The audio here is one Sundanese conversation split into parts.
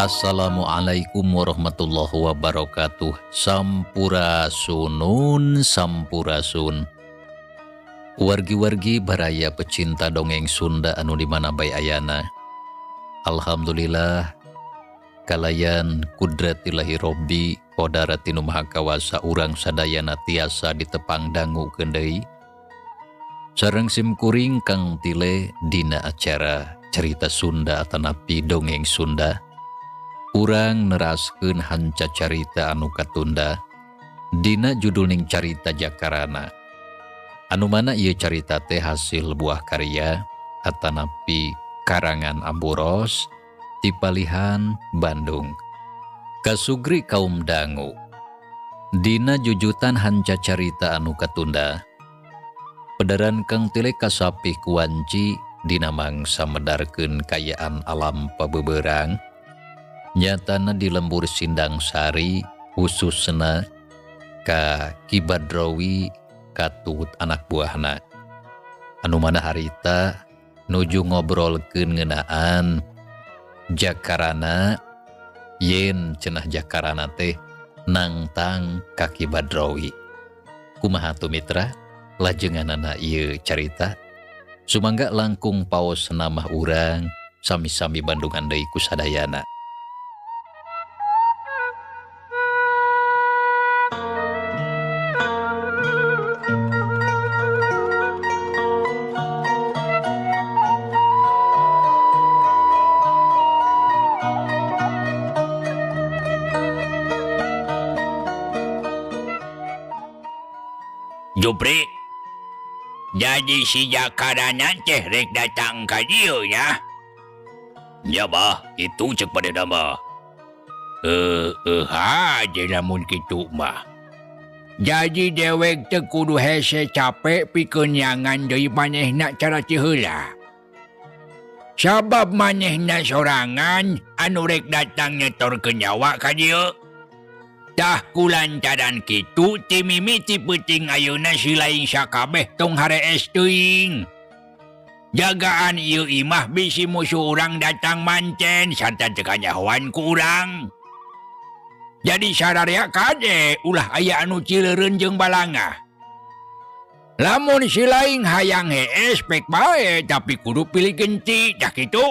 Assalamualaikum warahmatullahi wabarakatuh. Sampurasunun, sampurasun. Wargi-wargi baraya pecinta dongeng Sunda anu dimana bae ayana. Alhamdulillah kalayan kudratillahi robbi qodaratinu maha kawasa urang sadayana tiasa ditepang dangu deui. Sareng simkuring kang tile dina acara cerita Sunda atanapi dongeng Sunda. Urang neraskeun hanca carita anu katunda dina judulning carita Jakarana. Anu mana ieu carita teh hasil buah karya atanapi karangan Amburos ti Palihan, Bandung. Kasugri kaum dangu. Dina jujutan hanca carita anu katunda. Pederan kang tile kasapih kuanci dina mangsa medarkeun kayaan alam pabeberang. Nyatana di lembur Sindang Sari khususna ka Ki Badrawi katut anak buahna. Anu mana harita nuju ngobrolkeun ngeunaan Jakarana yen cenah Jakarana teh nangtang ka Ki Badrawi. Kumaha tu mitra? Lajenganana ieu carita sumangga langkung paos namah urang sami-sami Bandungan deui ku sadayana. Jupri, jadi si Jakarana teh rek datang ka dieu nya. Ya bah, itu cek pada nama. Aja lamun kitu mah. Jadi dewek teh kudu hese capek pikeun nyangan deui manehna cara ti heula. Sabab manehna sorangan anu rek datang nyetorkeun nyawa ka dieu. Tah kulantaran kitu ti mimiti peuting ayeuna si lain sakabeh tong harees teuing. Jagaan ieu imah bisi musuh urang datang mancen sarta teu kanyahoan ku urang. Jadi sararea kade ulah aya anu cileureun jeung balangah. Lamun si lain hayang hees pek bae tapi kudu pilih genti dah kitu.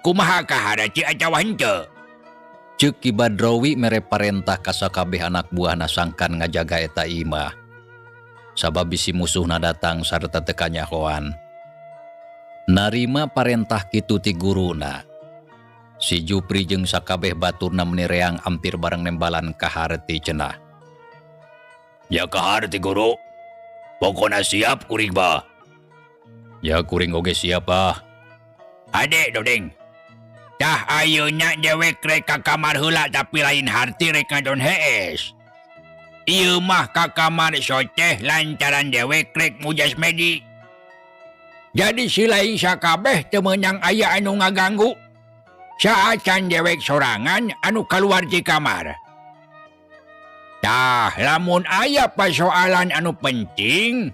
Kumaha kaharaci acawa henteu? Ceuk Ki Badrawi mere parentah ka sakabeh anak buahna sangkan ngajaga eta imah. Sabab bisi musuhna datang sarta teu kanyahoan. Narima parentah kitu ti guruna. Si Jupri jeung sakabeh baturna menireang ampir bareng nembalan kaharti cenah. Ya kaharti guru. Pokona siap kuring bah. Ya kuring oge siap ah. Ade dodeng. Tah ayeuna dewek rek ka kamar heula tapi lain harti rek ngadon hees. Ieu mah ka kamar soceh lantaran dewek rek mujas medi. Jadi si lain sakabeh teu meunang aya anu ngaganggu. Saacan dewek sorangan anu kaluar ti kamar. Tah lamun aya pasoalan anu penting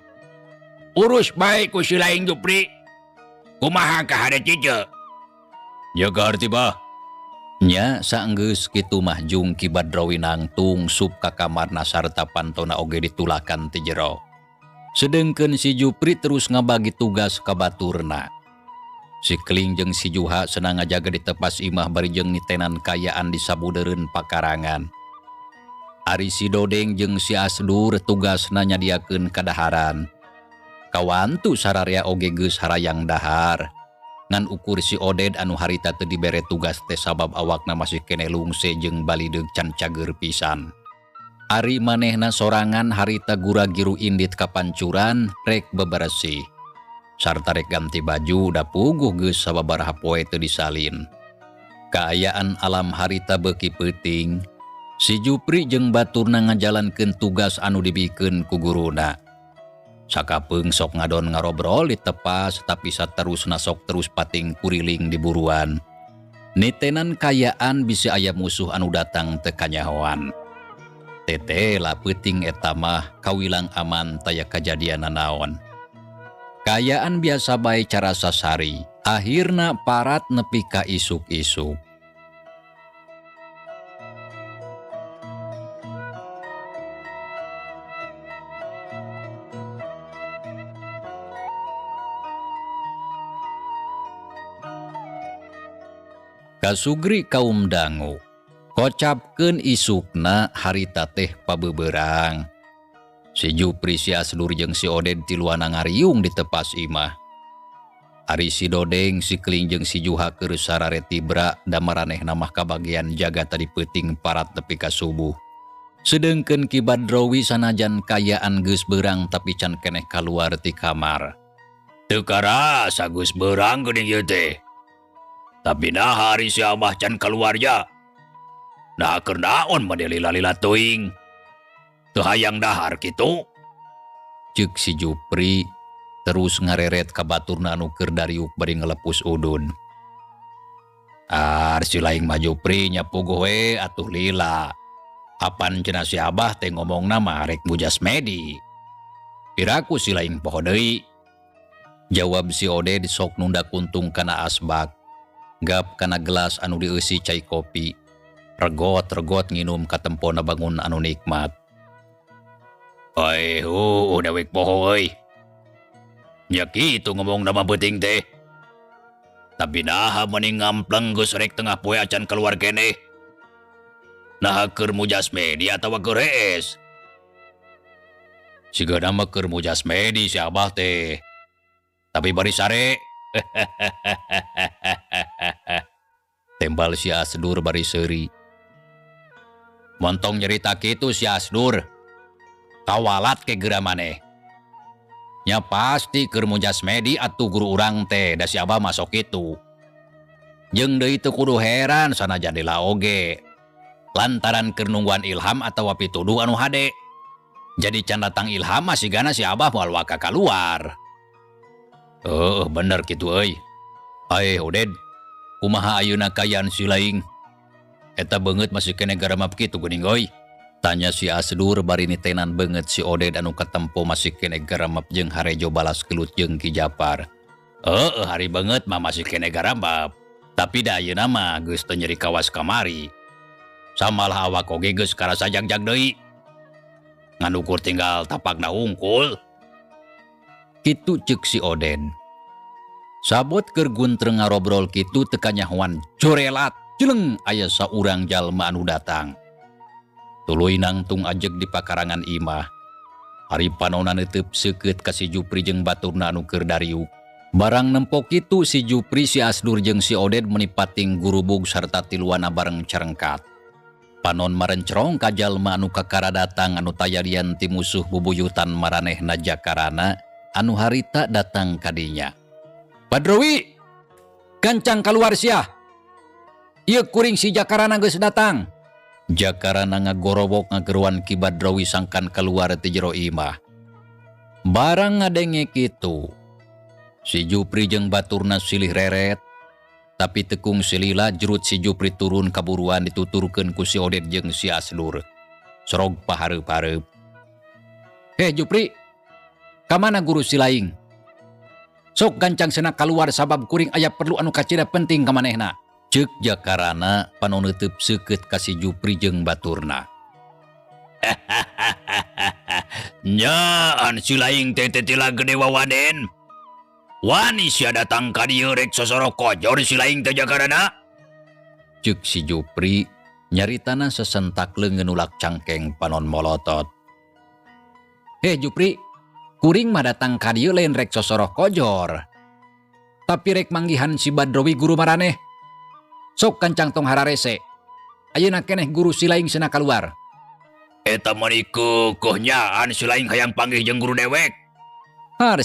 urus bae ku si lain Jupri. Kumaha kahareuti teu? Ya kaharti bah. Nya saenggeus kitu mah jung Ki Badrawi nangtung sup ka kamarna sarta pantona oge ditulakan ti jero. Sedengkeun si Jupri terus ngabagi tugas ka baturna. Si Kling jeung si Juha senang ngajaga di tepas imah bari jeung nitenan kayaan di sabudeureun pakarangan. Ari si Dodeng jeung si Asdur tugasna nyadiakeun kadaharan. Kawantu sararea oge geus harayang dahar. Ngan ukur si Oded anu harita teu dibere tugas teh sabab awakna masih kene lungse jeung balideug can cager pisan. Ari manehna sorangan harita gura-giru indit ka pancuran rek bebersih. Sarta rek ganti baju da puguh geus sababaraha poe teu disalin. Kaayaan alam harita beuki peuting. Si Jupri jeung baturna ngajalankeun tugas anu dibikeun ku guruna. Sakapeung sok ngadon ngarobrol di tepas tapi saterusna sok terus pating kuriling di buruan. Nitenan kayaan bisi aya musuh anu datang teu kanyahoan. Tete lah peuting eta mah kawilang aman taya kajadian naon. Kayaan biasa bae cara sasari, akhirna parat nepi ka isuk-isuk. Kasugri kaum dangu, kocapkeun isukna harita teh pabeberang. Si Jupri si Asdur jeung si Oded tiluana ngariung di tepas imah. Ari si Dodeng si Keling jeung si Juha keur sarare tibra da maranehna mah kabagian jaga tadi peuting parat tepi ka subuh. Sedengkeun Ki Badrowi sanajan kayaan geus beurang tapi can keneh kaluar ti kamar. Teu karasa geus beurang geuning ieu teh. Tapi nah hari si Abah can kaluar ja. Nah keur naon made lila-lila teuing. Teu hayang dahar kitu. Ceuk si Jupri terus ngareret ka baturna anu keur dariuk bari ngelepus udun. Si laing mah Jupri nyapuguh we atuh lila. Apan cenah si Abah teh ngomongna mah rek mujas medi. Piraku si laing poho deui. Jawab si Oded sok nunda kuntung kana asbak. Gap kana gelas anu dieusi cai kopi. Regot-regot nginum katempona bangun anu nikmat. Dewek poho euy. Nya kitu ngomong nama beuting teh. Tapi naha mending ngampleng geus rek tengah poe acan keluar keneh. Naha keur mujas medi atawa keur rees. Sigana mah keur mujas medi si Abah teh. Tapi bari sare. Tembal si Asdur bari seuri. Montong nyerita kitu si Asdur. Kawalat ke geura maneh. Nya pasti keur mujas medi atuh guru urang teh da si Abah masok itu. Jeung deui teu kudu heran sanajan lila oge. Lantaran keur nungguan ilham atawa pituduh anu hade. Jadi can datang ilham masigana si Abah moal waka kaluar. Bener kitu euy. Oded, kumaha ayeuna kayaan si laing? Eta beungeut masih keneh garamap kitu geuning euy. Tanya si Asdur bari nitenan beungeut si Oded anu katempo masih keneh garamap jeung harejo balas gelut jeung Ki Japar. Hari beungeut mah masih keneh garamap. Tapi da ayeuna mah geus teu nyeri kawas kamari. Samalah awak oge geus karasa jag-jag deui. Ngan ukur tinggal tapakna hungkul. Kitu ceuk si Oded. Sabot keur guntreng ngarobrol kitu teu kanyahoan corelat jeleng aya saurang jalma anu datang. Tuluy nangtung ajeg di pakarangan imah. Ari panonna neuteub seukeut ka si Jupri jeung baturna anu keur dariuk. Barang nempok kitu si Jupri si Asdur jeung si Oded meuni pating gurubug sarta tiluana bareng carengkat. Panon marencrong ka jalma anu kakara datang anu tayadian ti musuh bubuyutan maranehna Jakarana anu harita datang kadinya. Badrowi, gancang kaluar sia. Ieu kuring si Jakarana geus datang. Jakarana ngagorobok ngageruan Ki Badrowi sangkan keluar ti jero imah. Barang ngadenge kitu, si Jupri jeung baturna silih reret. Tapi tekung silila jerut si Jupri turun kaburuan dituturkeun ku si Oded jeung si Asdur. Sorog pahareup-hareup. Jupri, kamana guru si laing? Sok gancang senak kaluar sabab kuring aya perlu anu kacida penting ka manehna. Ceuk Jakarana panon neuteub seukeut ka si Jupri jeung baturna. Nyaan si laing teh tila gede wawaden. Wani sia datang ka dieu rek sosoro kojor si laing teh Jakarana. Ceuk si Jupri nyaritana sesentak leungeun ulak cangkeng panon molotot. Jupri, kuring mah datang ka dieu lain rek sosoro kojor. Tapi rek manggihan si Badrowi guru maraneh. Sok kancang tong hararese. Ayeuna keneh guru si laing cenah kaluar. Eta meuni kukuh nyaan si laing hayang panggih jeung guru dewek.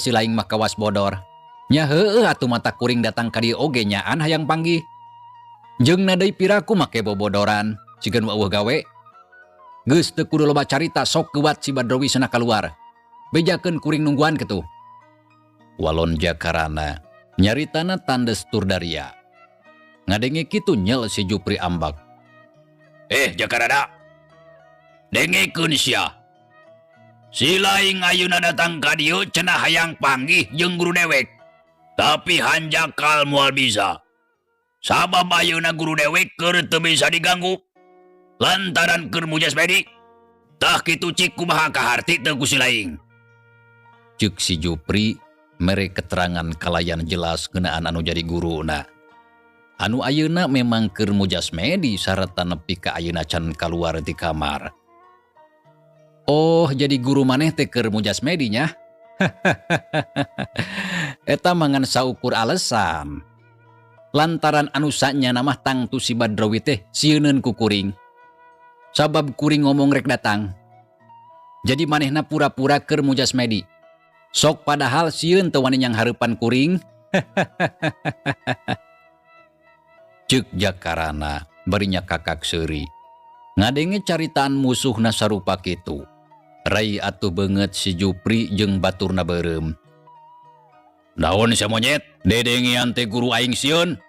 Si laing mah kawas bodor. Nya heueuh atuh mata kuring datang ka dieu oge nyaan hayang panggih. Jeung deui piraku make bobodoran, sigeun eueuh gawe. Geus teu kudu loba carita sok keuat si Badrowi cenah kaluar. Bejakeun kuring nungguan kitu. Walon Jakarana nyaritana tandes turdaria. Ngadenge kitu nyel si Jupri ambak. Jakarana, dengekeun sia. Si laing ayeuna datang ka dieu cenah hayang panggih jeung guru dewek. Tapi hanjakal moal bisa. Sabab ayeuna guru dewek keur teu bisa diganggu. Lantaran keur mujas medi. Tah kitu cik kumaha kaharti teu ku si laing. Ceuk si Jupri mere keterangan kalayan jelas ngeunaan anu jadi guruna. Anu ayeuna memang keur mujasmedi sarta nepi ka ayeuna can kaluar di kamar. Oh, jadi guru maneh teh keur mujasmedi nya? Eta mangan saukur alesan. Lantaran anu sanya namah tangtu si Badrawi teh sieuneuun ku kuring. Sabab kuring ngomong rek datang. Jadi manehna pura-pura keur mujasmedi. Sok padahal sieun teu wani nyang hareupan kuring. Ceuk Jakarana barinya kakak seuri. Ngadenge caritaan musuhna sarupa kitu. Rai atuh beungeut si Jupri jeung baturna beureum. Naon sia monyet? Dedengian teh guru aing sieun.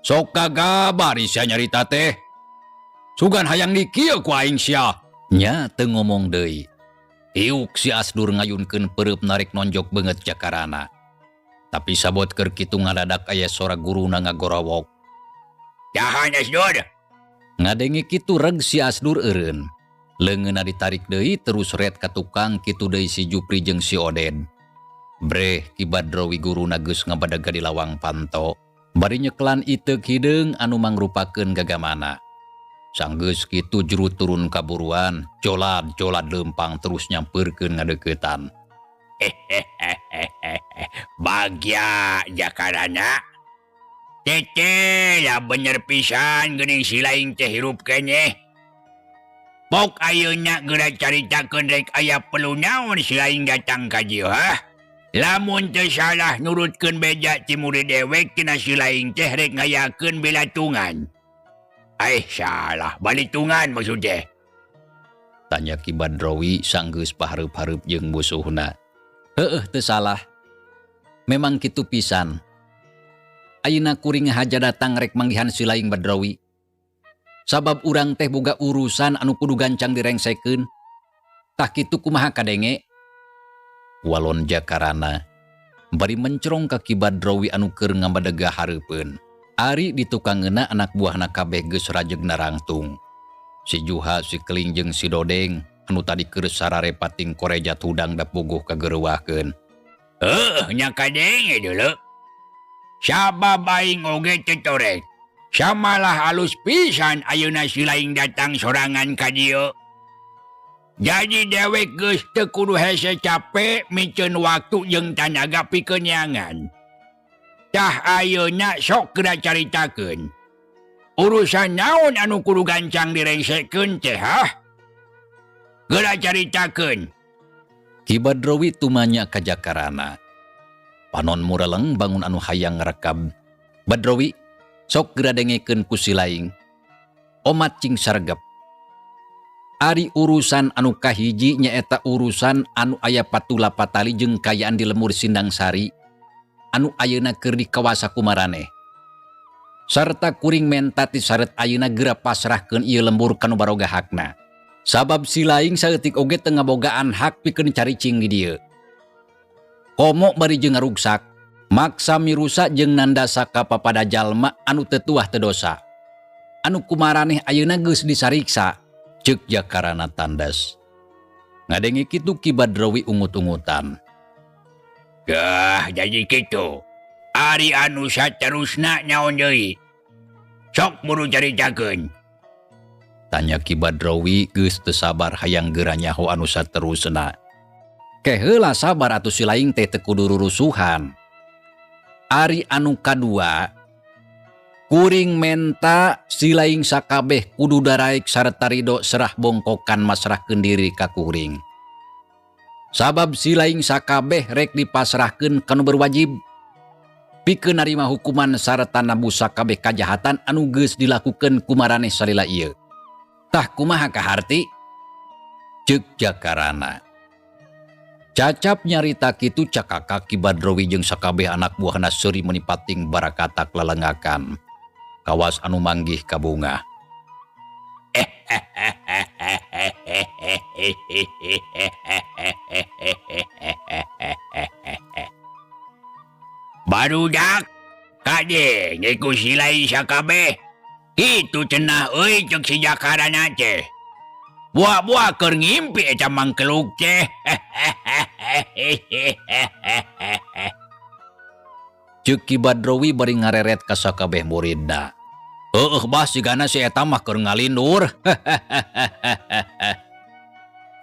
Sok kagabar sia nyarita teh. Sugan hayang dikieu ku aing sia. Nya teu ngomong deui. Iuk si Asdur ngayunkeun pereup narik nonjok beungeut Jakarana. Tapi sabot keur kitu ngadadak aya sora guruna ngagorowok. Jahan Asdur. Ngadenge kitu reg si Asdur eureun. Leungeunna ditarik deui terus ret ka tukang kitu deui si Jupri jeung si Oded. Breh Ki Badrawi guruna geus ngabadaga di lawang panto. Bari nyeklan iteuk hideung anu mangrupakeun gagamana. Sanggeus kitu juru turun kaburuan, colad-colad leumpang terus nyampeurkeun ngadeuketan. Bagya Jakarana. Tete lah bener pisan geuning si laing teh hirup keneh. Pok ayeuna geura caritakeun rek aya perlu naon si laing datang ka dieu ha. Lamun teu salah nurutkeun beja ti murid dewek tina si laing teh rek ngayakeun belatungan. Salah, balitungan maksud teh. Tanya Ki Badrawi sanggeus pahareup-hareup jeung musuhna. Heueuh teu salah. Memang kitu pisan. Ayeuna kuring haja datang rek manggihan si laing Badrawi. Sabab urang teh boga urusan anu kudu gancang direngsekeun. Tah kitu kumaha kadenge? Walon Jakarana bari mencrong ka Ki Badrawi anu keur ngabadega hareupeun. Ari di tukangeuna anak buahna kabeh geus rajegna rangtung. Si Juha, si Keling jeung si Dodeng anu tadi keur sarare pating korejat hudang da puguh kageureuwahkeun. Nya kadenge deuleu. Sabab aing oge teu torek. Samalah halus pisan ayeuna si laing datang sorangan ka dieu. Jadi dewek geus teu kudu hese capek mikeun waktu jeung tanaga pikeun nyangan. Tah ayeuna sok geura caritakeun. Urusan naon anu kudu gancang direngsekeun teh ha? Geura caritakeun. Ki Badrawi tumanya ka Jakarana. Panon mureleng bangun anu hayang ngrekab. Badrawi, sok geura dengekeun ku si laing. Omat cing sargep. Ari urusan anu kahiji nyaeta urusan anu aya patula patali jeung kayaan di lemur Sindang Sari anu ayeuna keur dikawasa ku maraneh. Sarta kuring menta ti saret ayeuna geura pasrahkeun ieu lembur kanu baroga hakna. Sabab si laing saeutik oge teu ngabogaan hak pikeun caricing di dieu. Komo bari jeung ngaruksak, maksa mirusa jeung nandasa ka papada jalma anu teu tuah teu dosa. Anu kumaraneh ayeuna geus disariksa. Ceuk Jakarana tandas. Ngadenge kitu Ki Badrawi ungut-ungutan. Jadi kitu. Ari anu saterusna nyaon deui? Sok buru caritakeun. Tanya Ki Badrawi geus teu sabar hayang geura nyaho anu saterusna. Ke heula sabar atuh si laing teh teu kudu rurusuhan. Ari anu kadua, kuring menta si laing sakabeh kudu daraek sarta ridho serah bongkokan masrahkeun diri ka kuring. Sabab si laing sakabeh rek dipasrahkeun kanu berwajib. Pikeun narima hukuman sarta nabu sakabeh kajahatan anu geus dilakukeun ku maraneh salila ieu. Tah kumaha kaharti? Ceuk Jakarana. Cacap nyarita kitu cakaka Ki Badrawi jeung sakabeh anak buahna seuri meuni pating barakatak lalengakan. Kawas anu manggih kabunga. Barudak, kade ngeku silai sakabeh. Itu cenah euy cek si Jakarana teh. Buah-buah keur ngimpi eta mangkeluk teh. Ceuk Ki Badrowi bari ngareret ka sakabeh muridna. Bah sigana si eta mah keur ngalindur.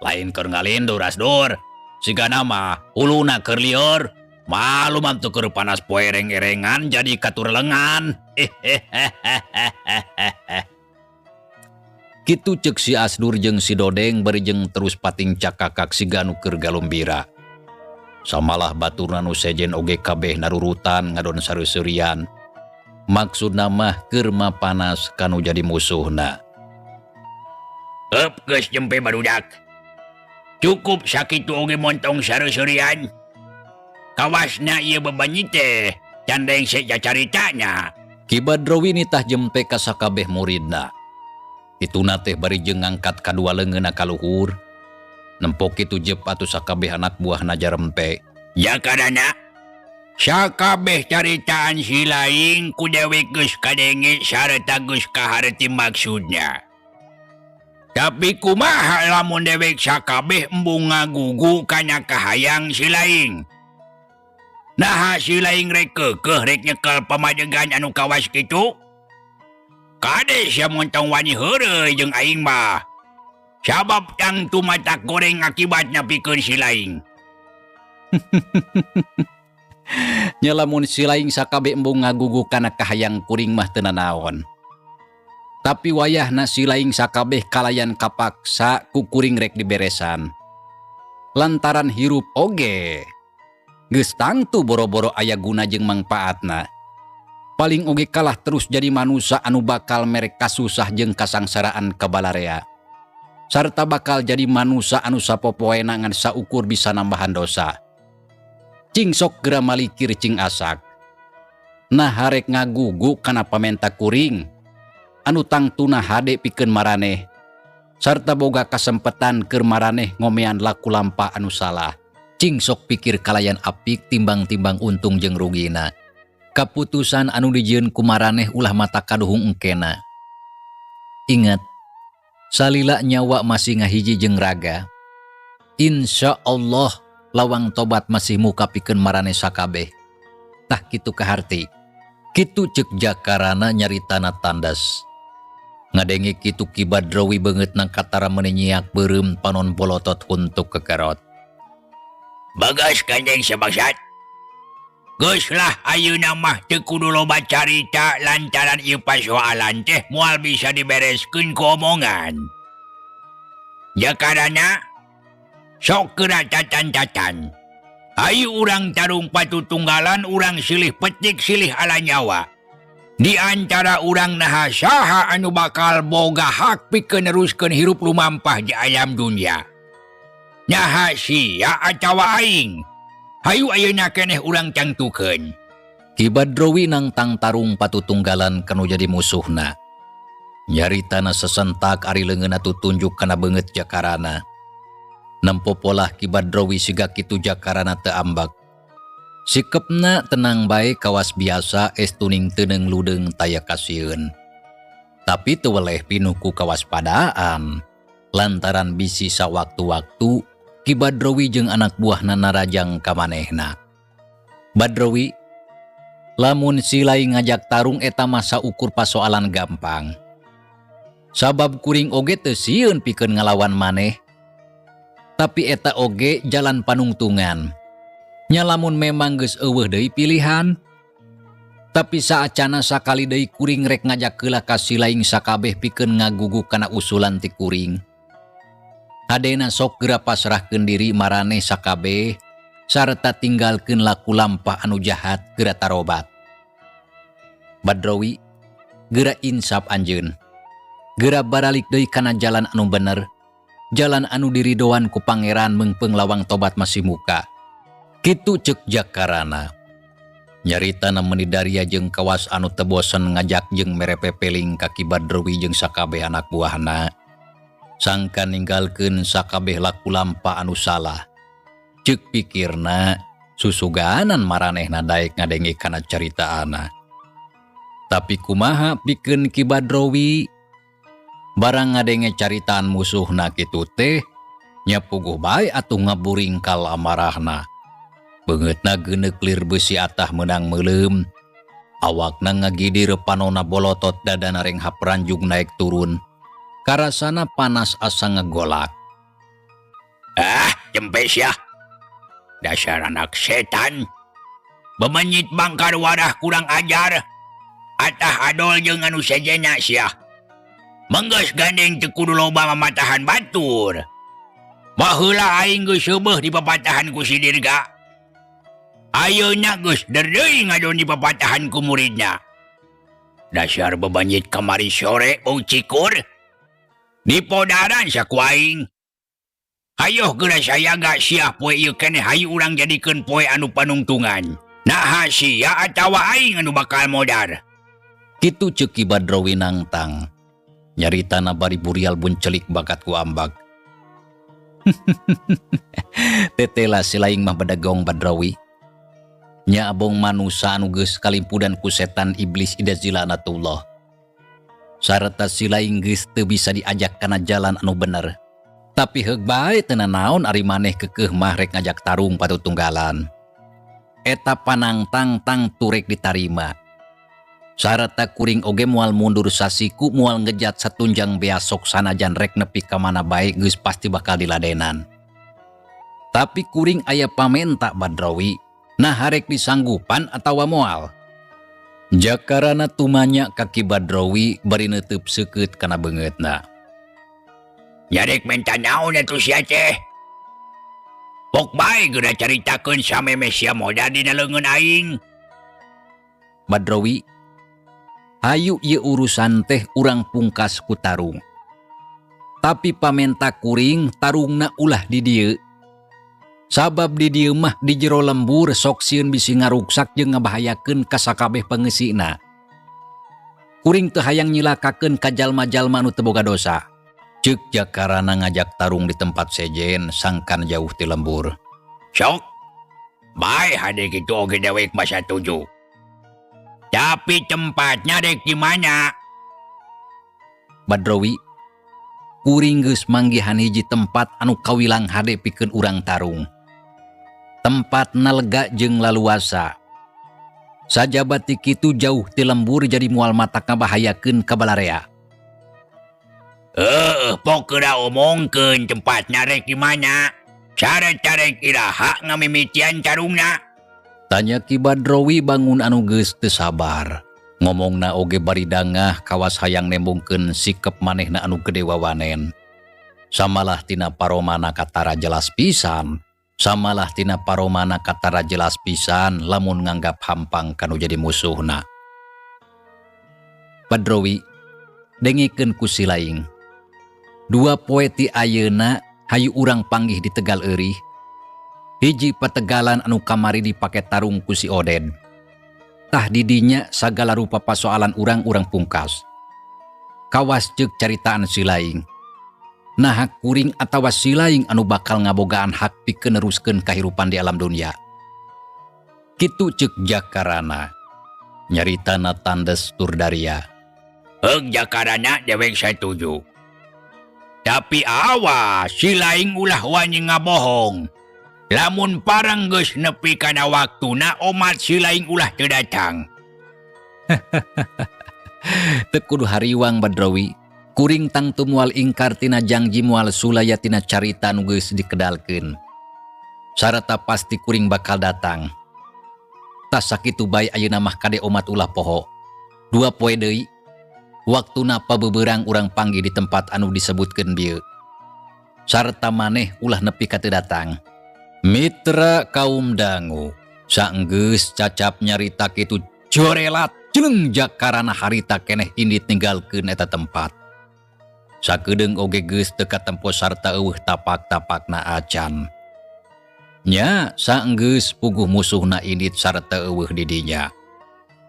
Lain keur ngalindur Asdur. Sigana mah uluna keur lieur. Malu mantu keur panas poe ereng-erengan jadi katur lengan. Kitu ceuk si Asdur jeung si Dodeng bari jeung terus pating cakakak si Ganu keur galumbira. Samalah baturna nu sejen oge kabeh narurutan ngadon sareuseurean. Maksudna mah keur mapanas kanu jadi musuhna. Geus jempe barudak. Cukup sakitu oge montong sareuseurean. Kawasna ieu bebanyi teh candeng seja caritanya. Ki Badrowi nitah jempe ka sakabeh muridna. Dituna teh bari jeung ngangkat kadua leungeunna ka luhur. Nempok kitu jep atuh sakabeh anak buahna jarempe. Jakadana sakabeh caritaan si Laing ku dewe geus kadenge sareta geus kaharti maksudnya. Tapi kumaha lamun dewek sakabeh embung ngagugu kana kahayang si Laing. Nah si Laing rek keukeuh rek nyekel pamajegan anu kawas kitu. Kade sia montong wani heureuy jeung aing mah. Sabab tang tumatak goreng akibatna pikeun si Laing. Nya lamun si Laing sakabeh embung ngagugu kana kahayang kuring mah teu nanaon. Tapi wayahna si Laing sakabeh kalayan kapaksa ku kuring rek diberesan. Lantaran hirup oge. Geus tangtu boro-boro aya guna jeung mangpaatna. Paling oge kalah terus jadi manusia anu bakal merek kasusah jeung kasangsaraan kabalarea. Sarta bakal jadi manusia anu sapopoena ngan saukur bisa nambahan dosa. Cing sok gera malikir cing asak. Nah harek ngagugu kana pamenta kuring. Anu tangtuna hade pikeun maraneh. Sarta boga kasempetan keur maraneh ngomean laku lampah anu salah. Cing sok pikir kalayan apik timbang-timbang untung jeung rugina. Kaputusan anu dijieun ku maraneh ulah mata kaduhung engkena. Ingat, salila nyawa masih ngahiji jeung raga. Insya Allah lawang tobat masih muka pikeun maraneh sakabeh. Tah kitu kaharti. Kitu ceuk Jakarana nyaritana tandas. Ngadenge kitu Ki Badrowi beungeut nang katara meuneu nyiak beureum panon bolotot huntuk kekerot. Bagas kanjeng sabangsat. Geus lah ayeuna mah teu kudu loba carita lantaran ieu pasoalan teh moal bisa dibereskeun ku omongan. Jakadana sok keura catan-catan. Ayu urang tarung patutunggalan urang silih petik silih ala nyawa. Di antara urang naha saha anu bakal boga hak pikeun neruskeun hirup lumampah di alam dunia. Nyaha sia atawa aing. Hayu ayeuna keneh urang cangtukeun. Ki Badrowi nang tang tarung patutunggalan kanu jadi musuhna. Nyaritana sesentak ari leungeunna tutunjuk kana beungeut Jakarana. Nempo polah Ki Badrowi siga kitu Jakarana teu ambak. Sikepna tenang bae kawas biasa estuning teuneng ludeung taya kasieun. Tapi teu weleh pinuh ku kawaspadaan. Lantaran bisi sawaktu-waktu Ki Badrowi jeung anak buahna narajang ka manehna. Badrowi, lamun si Laing ngajak tarung eta masa ukur pasoalan gampang. Sabab kuring oge teu sieun pikeun ngalawan maneh. Tapi eta oge jalan panungtungan. Nya lamun memang geus eueuh deui pilihan. Tapi saacana sakali deui kuring rek ngajak heula ka si Laing sakabeh pikeun ngagugu kana usulan ti kuring. Hadena sok geura pasrahkeun diri maraneh sakabeh sarta tinggalkeun laku lampah anu jahat geura tarobat. Badrowi, geura insaf anjeun. Geura baralik deui kana jalan anu bener, jalan anu diridoan ku pangeran meungpeung lawang tobat masih muka. Kitu ceuk Jakarana. Nyaritana meuni Daria jeung kawas anu teu bosen ngajak jeung mere pepeling ka Ki Badrowi jeung sakabeh anak buahna. Sangka ninggalkeun sakabeh laku lampah anu salah. Ceuk pikirna susuganan maranehna daek ngadenge kana caritaana. Tapi kumaha pikeun Ki Badrowi? Barang ngadenge caritaan musuhna kitu teh nya puguh bae atuh ngaburingkal amarahna. Beungeutna geuneuk lir besi atah meunang meuleum. Awakna ngagidir panonna bolotot dadana reng hapranjung naik turun. Karasana panas asa ngegolak. Jempes ya. Dasar anak setan. Bemenyit bangkar wadah kurang ajar. Atah adol jeung anu sejena sia. Menggeus gandeng teu kudu loba mamatahan batur. Baheula aing geus seubeuh di papatahan ku si Dirga. Ayeuna geus deui ngadon di papatahan ku muridna. Dasar bebanjit kamari sore bau cikur. Dipodaran saku aing. Hayoh geura sayaga sia poe ieu keneh hayu urang jadikeun poe anu panungtungan. Nah sia atawa aing anu bakal modar. Kitu ceuk Ki Badrawi nangtang. Nyaritana bari burial buncelik bakat ku ambag. Tetela silaing mah badagong Badrawi. Nya abong manusa anu geus kalimpudan ku setan iblis ida zilanatullah. Sareta silaing geus teu bisa diajak kana jalan anu bener. Tapi heug bae teu naon ari maneh keukeuh mah rek ngajak tarung patutunggalan. Eta panangtang tang turek ditarima. Sareta kuring oge moal mundur sasiku moal ngejat satunjang beasok sanajan rek nepi ka mana bae geus pasti bakal diladenan. Tapi kuring aya pamenta Badrawi, nah harek disanggupan atawa moal. Jakarana tumanya ka Ki Badrawi bari neuteub seukeut kana beungeutna. Nyarek menta naon atuh sia teh? Pok bae geura caritakeun sameme sia modal dina leungeun aing. Badrawi, hayu ieu urusan teh urang pungkas ku tarung. Tapi pamenta kuring tarungna ulah di dieu. Sabab di dieu mah di jero lembur sok sieun bisi ngaruksak jeung ngabahayakeun ka sakabeh pangeusina. Kuring teu hayang nyilakakeun ka jalma-jalma anu teu boga dosa. Ceuk Jakarana ngajak tarung di tempat sejen sangkan jauh ti lembur. Sok, bae hade kitu oge dewek mah satuju. Tapi tempatnya dek di mana? Badrawi, kuring geus manggihan hiji tempat anu kawilang hade pikeun urang tarung. Tempatna lega jeung laluasa. Sajabat ti kitu jauh ti lembur jadi moal matak ngabahayakeun ka balarea. Pok geura omongkeun tempatnya rek di mana? Cara-cara iraha ngamimitian tarungna. Tanya Ki Badrawi bangun anu geus teu sabar. Ngomongna oge bari dangah kawas hayang nembungkeun sikep manehna anu gede wawanen. Samalah tina paromana katara jelas pisan. Samalah tina paromana katara jelas pisan lamun nganggap hampang kanu jadi musuhna. Badrawi, dengikeun ku silaing. 2 poe ti ayeuna hayu urang panggih di Tegal Eurih. Hiji pategalan anu kamari dipake tarung ku si Oded. Tah didinya sagala rupa pasoalan urang-urang pungkas. Kawas ceuk caritaan silaing. Nah kuring atawa silaing anu bakal ngabogaan hak pikeun neruskeun kahirupan di alam dunia. Kitu ceuk Jakarana. Nyaritana tandes Turdaria. Heug Jakarana dewek satuju. Tapi awas, silaing ulah wani ngabohong. Lamun parang geus nepi kana waktuna omat silaing ulah teu datang. Teu kudu hariwang Badrawi. Kuring tangtu moal ingkar tina janji moal sulaya tina carita nu geus dikedalkeun. Sarata pasti kuring bakal datang. Tas sakitu bae ayeuna mah kade omat ulah poho. 2 poe deui. Waktuna pabeberang urang panggih di tempat anu disebutkeun bieu. Sarta maneh ulah nepi ka teu datang. Mitra kaum dangu, saenggeus cacap nyarita kitu jorelat jeung Jakarana harita keneh indit ninggalkeun eta tempat. Sakedeung oge geus teu katempo sarta eueuh tapak-tapakna acan. Nya saenggeus puguh musuhna indit sarta eueuh di dinya.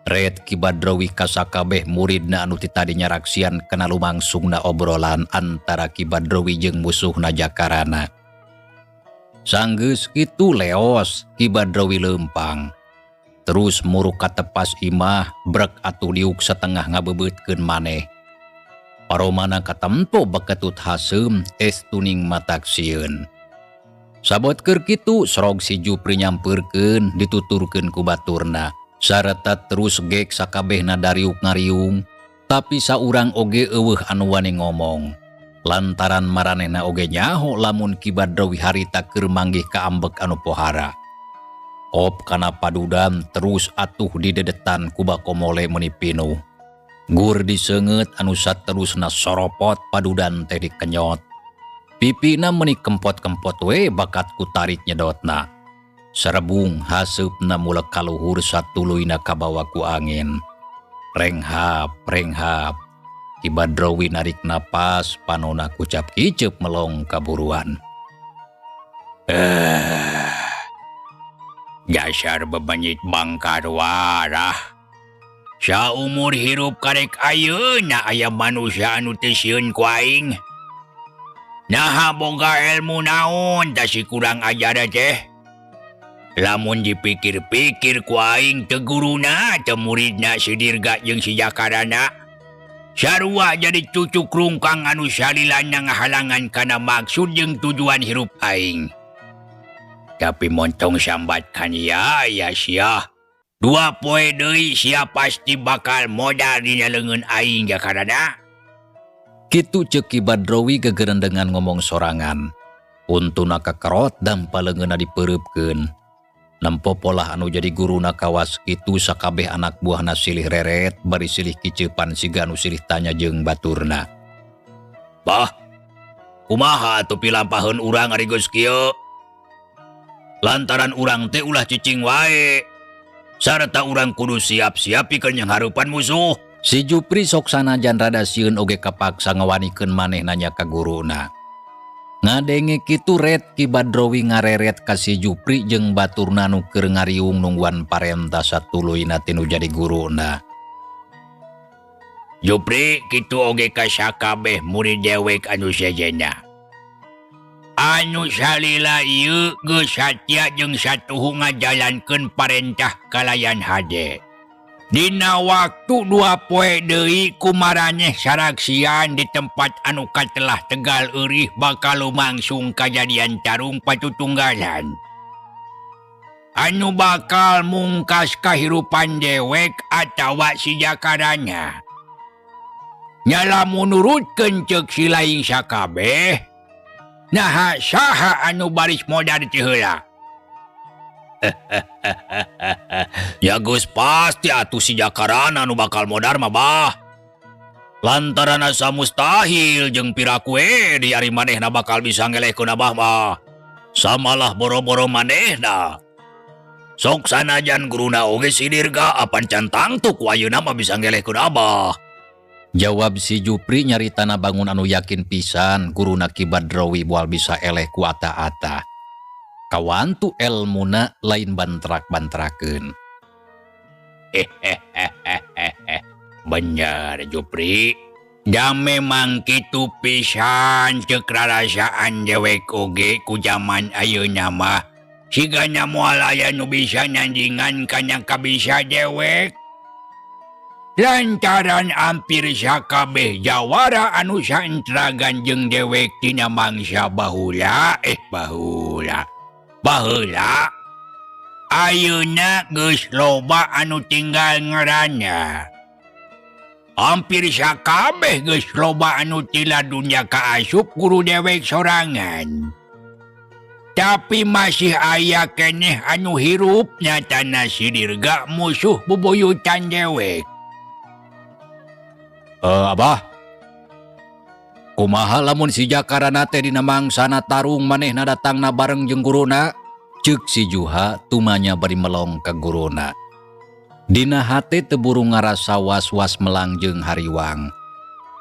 Red Ki Badrawi ka sakabeh muridna anu ti tadi nyaraksian kana lumangsungna obrolan antara Ki Badrawi jeung musuhna Jakarana. Sanggeus kitu leos Ki Badrawi leumpang. Terus muruk ka tepas imah brek atuh diuk satengah ngabeubeutkeun maneh. Paromana katempo baketut haseum es tuning matak sieun. Sabot keur kitu sorog si Jupri nyamperkeun dituturkeun ku baturna. Sareta terus gek sakabehna dariuk ngariung, tapi saurang oge eueuh anu wani ngomong. Lantaran maranehna oge nyaho lamun Ki Badrawi harita keur manggih ka ambek anu pohara. Op kana padudan terus atuh didedetan ku Bakomole meuni pinuh. Gur diseungeut anu saterusna soropot padudan teh dikenyot. Pipina meuni kempot-kempot we bakat ku tarik nyedotna. Serebung haseupna mulek kaluhur satuluyna kabawa ku angin. Renghap, renghap. Ki Badrawi narik napas panona kucap kicep melong kaburuan. Dasar bebanyit bangkar warah. Saumur hirup karek ayeuna aya manusia anu teu sieun ku aing. Naha boga ilmu naon da si kurang ajar teh. Lamun dipikir-pikir ku aing teu guruna teu muridna si Dirga jeung si Jakarana. Sarua jadi cucuk rungkang anu salilana ngahalangan kana maksud jeung tujuan hirup aing. Tapi montong sambat kan ya sia. 2 poe deui sia pasti bakal modal dina leungeun aing Jakarana. Kitu ceuk Ki Badrawi gegerendengan ngomong sorangan. Untuna kakerot dan paleungeunna dipeureupkeun. Nempo polah anu jadi guruna kawas kitu sakabeh anak buahna silih reret bari silih kiceupan siga anu silih tanya jeung baturna. Bah, kumaha atuh pilampaheun urang ari geus kieu? Lantaran urang teh ulah cicing wae. Sarta urang kudu siap-siap pikeun nyangharupan musuh. Si Jupri sok sanajan rada sieun oge kapaksa ngawanikeun maneh nanya ka guruna. Ngadenge kitu ret Ki Badrawi ngareret ka si Jupri jeung baturna nu keur ngariung nungguan parentah satuluyna tinu jadi guruna. Jupri kitu oge ka sakabeh murid dewek anu sejenna. Anu salila ieu geus satya jeung satuhu ngajalankeun parentah kalayan hade. Dina waktu 2 poe deui kumaraneh saraksian di tempat anu katelah Tegal Eurih bakal lumangsung kajadian tarung patutunggalan. Anu bakal mungkas kahirupan dewek atawa si Jakarana. Nyala menurutkeun ceuk si laing sakabeh. Naha saha anu baris modal teh heula. Ya geus pasti atuh si Jakarana anu bakal modar mah bah. Lantaran asa mustahil jeung piraku di ari manehna bakal bisa ngelehkeun abah mah. Samalah boro-boro manehna. Sok sanajan guruna oge si Dirga apan can tangtuk ayeuna mah bisa ngelehkeun abah. Jawab si Jupri nyaritana bangun anu yakin pisan guruna Ki Badrawi moal bisa eleh ku ata-ata. Kawantu elmuna lain bantrak-bantrakeun. Bener Jupri. Da memang kitu pisan ceuk rarasaan dewek oge ku jaman ayeuna mah. Sigana moal aya nu bisa nandingan kana kabisa dewek. Lantaran hampir sakabeh jawara anu saentragan jeung dewek tina mangsa baheula. Baheula ayeuna geus loba anu tinggal ngaranna. Hampir sakabeh geus loba anu tila dunya kaasup guru dewek sorangan. Tapi masih aya keneh anu hirup nyatana si Dirga musuh bubuyutan dewek. Abah, kumaha lamun si Jakarana teh dina mangsana tarung manehna datangna bareng jeung guruna? Ceuk si Juha tumanya bari melong ka guruna. Dina hate teu buru ngarasa was-was melangjeng hariwang.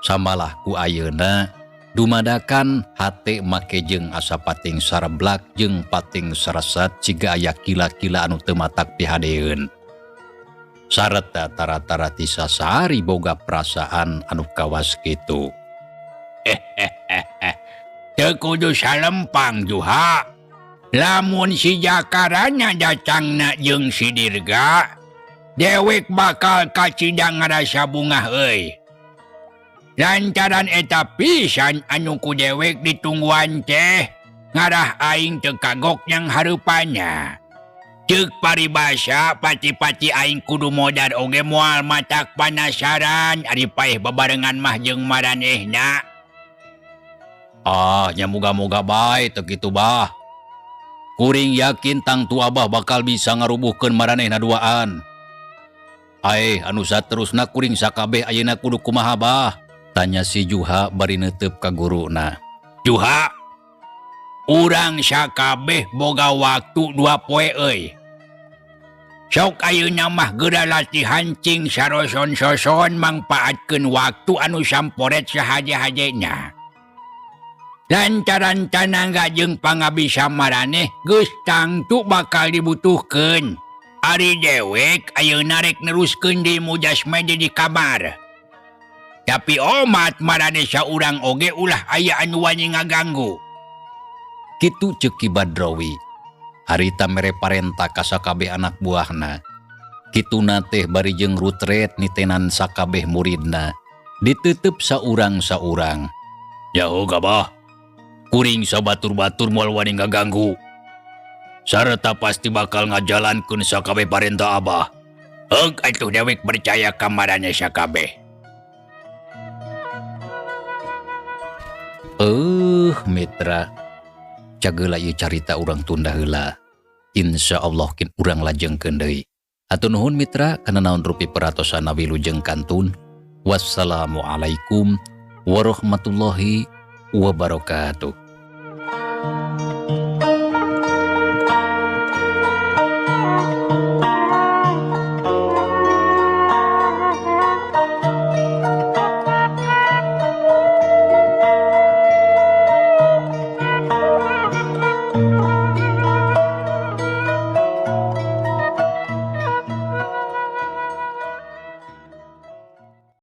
Samalah ku ayeuna dumadakan hate make jeung asa pating sareblak jeung pating saresat siga aya kila-kila anu teu matak pihadeun. Sareta tara-tara ti sasari boga perasaan anu kawas kitu. Teu kudu salempang Juha. Lamun si Jakarana datangna jeung si Dirga, dewek bakal kacidang ngarasa bungah euy. Lantaran eta pisan anu ku dewek ditungguan teh, ngarah aing teu kagok yang hareupannya. Ceuk paribasa pati-pati aing kudu modal oge moal matak panasaran ari paeh babarengan mah jeung maranehna. Nya moga-moga bae teu kitu bah. Kuring yakin tang tu Abah bakal bisa ngarubuhkeun maranehna duaan. Anu saterusna kuring sakabeh ayeuna kudu kumaha bah? Tanya si Juha bari neuteup ka guruna. Juha, urang sakabeh boga waktu 2 poe euy. Sok ayeuna mah geura latihan cing saroson-soson mangpaatkeun waktu anu samporet sahaja-hajena. Lantaran tanangga jeung pangabisa maraneh geus tangtu bakal dibutuhkeun. Ari dewek ayeuna rek neruskeun di mujasmede di kamar. Tapi omat maraneh saurang oge ulah aya anu wani ngaganggu. Kitu ceuk Ki Badrawi. Harita mere parenta ka sakabeh anak buahna. Kituna teh bari jeung rutret nitenan sakabeh muridna. Diteuteub saurang-saurang. Yaho Abah. Kuring sabatur-batur moal wani ngaganggu. Sarta pasti bakal ngajalankeun sakabeh parenta Abah. Heug atuh dewek percaya ka maraneh sakabeh. Mitra. Cageula ieu carita urang tunda heula. Insyaallah kin urang lajengkeun deui. Hatur nuhun mitra kana naon rupi peratosan wilujeng kantun. Wassalamualaikum warahmatullahi wabarakatuh.